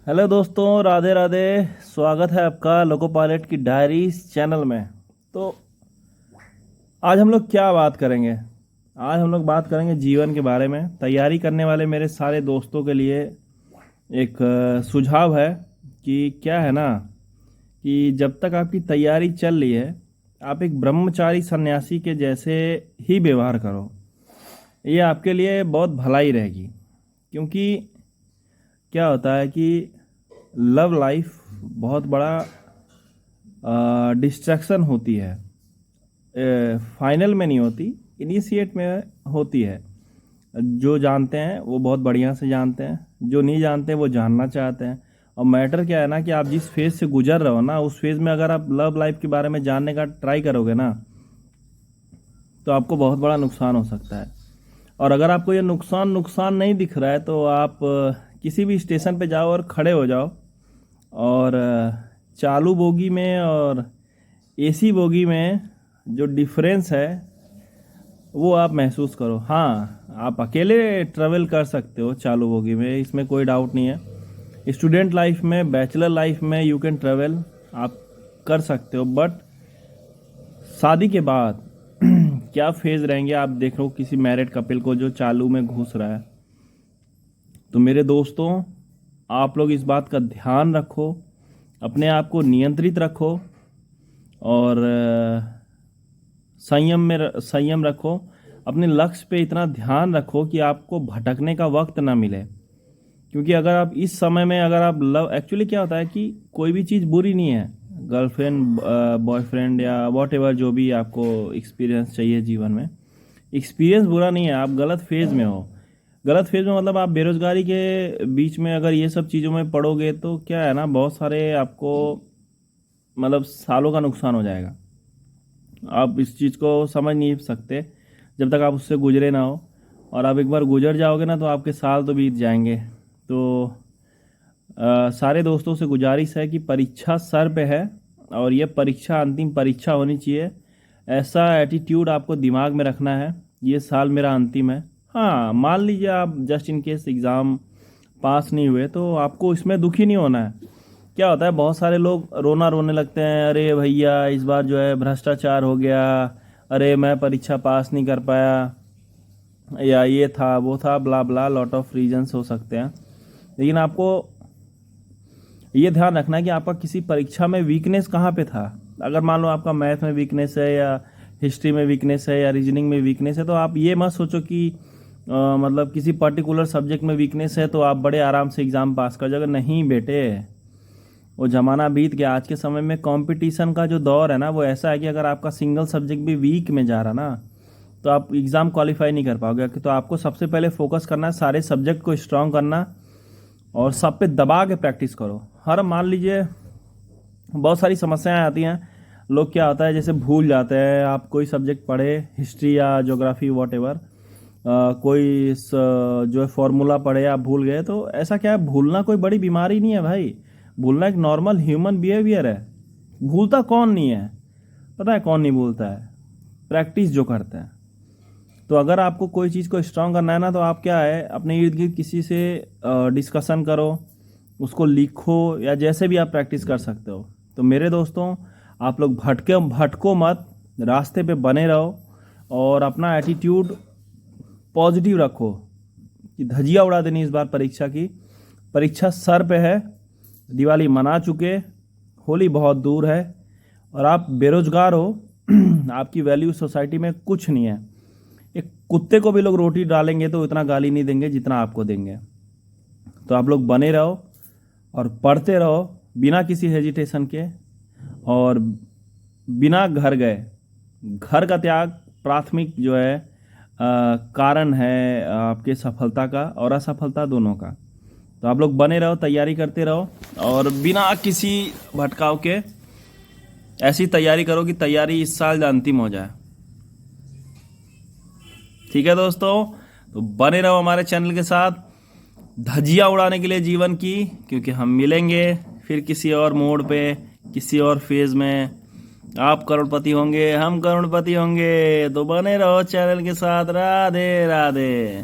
Hello दोस्तों, राधे राधे। स्वागत है आपका लोको पायलट की डायरीज चैनल में। तो आज हम लोग क्या बात करेंगे? आज हम लोग बात करेंगे जीवन के बारे में। तैयारी करने वाले मेरे सारे दोस्तों के लिए एक सुझाव है कि क्या है ना, कि जब तक आपकी तैयारी चल रही है, आप एक ब्रह्मचारी सन्यासी के जैसे ही व्यवहार करो। ये आपके लिए बहुत भलाई रहेगी। क्योंकि क्या होता है कि लव लाइफ बहुत बड़ा डिस्ट्रैक्शन होती है। फाइनल में नहीं होती, इनिशिएट में होती है। जो जानते हैं वो बहुत बढ़िया से जानते हैं, जो नहीं जानते वो जानना चाहते हैं। और मैटर क्या है ना, कि आप जिस फेज़ से गुजर रहे हो ना, उस फेज़ में अगर आप लव लाइफ के बारे में जानने का ट्राई करोगे ना, तो आपको बहुत बड़ा नुकसान हो सकता है। और अगर आपको ये नुकसान नहीं दिख रहा है, तो आप किसी भी स्टेशन पे जाओ और खड़े हो जाओ, और चालू बोगी में और एसी बोगी में जो डिफरेंस है वो आप महसूस करो। हाँ, आप अकेले ट्रेवल कर सकते हो चालू बोगी में, इसमें कोई डाउट नहीं है। स्टूडेंट लाइफ में, बैचलर लाइफ में यू कैन ट्रेवल, आप कर सकते हो। बट शादी के बाद क्या फेज रहेंगे आप देख लो, किसी मैरिड कपल को जो चालू में घुस रहा है। तो मेरे दोस्तों, आप लोग इस बात का ध्यान रखो, अपने आप को नियंत्रित रखो, और संयम रखो। अपने लक्ष्य पे इतना ध्यान रखो कि आपको भटकने का वक्त ना मिले। क्योंकि अगर आप इस समय में, अगर आप लव, एक्चुअली क्या होता है कि कोई भी चीज़ बुरी नहीं है। गर्लफ्रेंड, बॉयफ्रेंड या वॉट एवर, जो भी आपको एक्सपीरियंस चाहिए जीवन में, एक्सपीरियंस बुरा नहीं है। आप गलत फेज़ में हो। गलत फेज़ में मतलब आप बेरोजगारी के बीच में अगर ये सब चीज़ों में पड़ोगे, तो क्या है ना, बहुत सारे आपको मतलब सालों का नुकसान हो जाएगा। आप इस चीज़ को समझ नहीं सकते जब तक आप उससे गुजरे ना हो। और आप एक बार गुजर जाओगे ना, तो आपके साल तो बीत जाएंगे। तो सारे दोस्तों से गुजारिश है कि परीक्षा सर पे है, और ये परीक्षा अंतिम परीक्षा होनी चाहिए। ऐसा एटीट्यूड आपको दिमाग में रखना है, ये साल मेरा अंतिम है। हाँ, मान लीजिए आप just in case exam pass नहीं हुए, तो आपको इसमें दुखी नहीं होना है। क्या होता है, बहुत सारे लोग रोने लगते हैं, अरे भैया इस बार जो है भ्रष्टाचार हो गया, अरे मैं परीक्षा पास नहीं कर पाया, या ये था वो था, ब्ला ब्ला, लॉट ऑफ रीजंस हो सकते हैं। लेकिन आपको ये ध्यान रखना है कि आपका किसी परीक्षा में वीकनेस कहाँ पे था। अगर मान लो आपका मैथ में वीकनेस है, या हिस्ट्री में वीकनेस है, या रीजनिंग में वीकनेस है, तो आप ये मत सोचो कि मतलब किसी पर्टिकुलर सब्जेक्ट में वीकनेस है तो आप बड़े आराम से एग्ज़ाम पास कर जाओगे। नहीं बेटे, वो ज़माना बीत गया। आज के समय में कंपटीशन का जो दौर है ना, वो ऐसा है कि अगर आपका सिंगल सब्जेक्ट भी वीक में जा रहा ना, तो आप एग्ज़ाम क्वालिफाई नहीं कर पाओगे। तो आपको सबसे पहले फोकस करना है, सारे सब्जेक्ट को स्ट्रॉन्ग करना, और सब पे दबा के प्रैक्टिस करो। हर मान लीजिए बहुत सारी समस्याएं आती हैं। लोग क्या होता है, जैसे भूल जाते हैं। आप कोई सब्जेक्ट पढ़े, हिस्ट्री या ज्योग्राफी वॉट एवर, जो है फॉर्मूला पढ़े, आप भूल गए। तो ऐसा क्या है, भूलना कोई बड़ी बीमारी नहीं है भाई। भूलना एक नॉर्मल ह्यूमन बिहेवियर है। भूलता कौन नहीं है? पता है कौन नहीं भूलता है? प्रैक्टिस जो करते हैं। तो अगर आपको कोई चीज़ को स्ट्रांग करना है ना, तो आप क्या है, अपने इर्द गिर्द किसी से डिस्कशन करो, उसको लिखो, या जैसे भी आप प्रैक्टिस कर सकते हो। तो मेरे दोस्तों, आप लोग भटको मत, रास्ते पे बने रहो, और अपना एटीट्यूड पॉजिटिव रखो कि धजिया उड़ा देनी इस बार परीक्षा की। परीक्षा सर पे है, दिवाली मना चुके, होली बहुत दूर है, और आप बेरोजगार हो। आपकी वैल्यू सोसाइटी में कुछ नहीं है। एक कुत्ते को भी लोग रोटी डालेंगे तो इतना गाली नहीं देंगे जितना आपको देंगे। तो आप लोग बने रहो और पढ़ते रहो, बिना किसी हेजिटेशन के, और बिना घर गए। घर का त्याग प्राथमिक जो है कारण है आपके सफलता का और असफलता दोनों का। तो आप लोग बने रहो, तैयारी करते रहो, और बिना किसी भटकाव के ऐसी तैयारी करो कि तैयारी इस साल अंतिम हो जाए। ठीक है दोस्तों, तो बने रहो हमारे चैनल के साथ, धजिया उड़ाने के लिए जीवन की। क्योंकि हम मिलेंगे फिर किसी और मोड़ पे, किसी और फेज में। आप करोड़पति होंगे, हम करोड़पति होंगे। तो बने रहो चैनल के साथ। राधे राधे।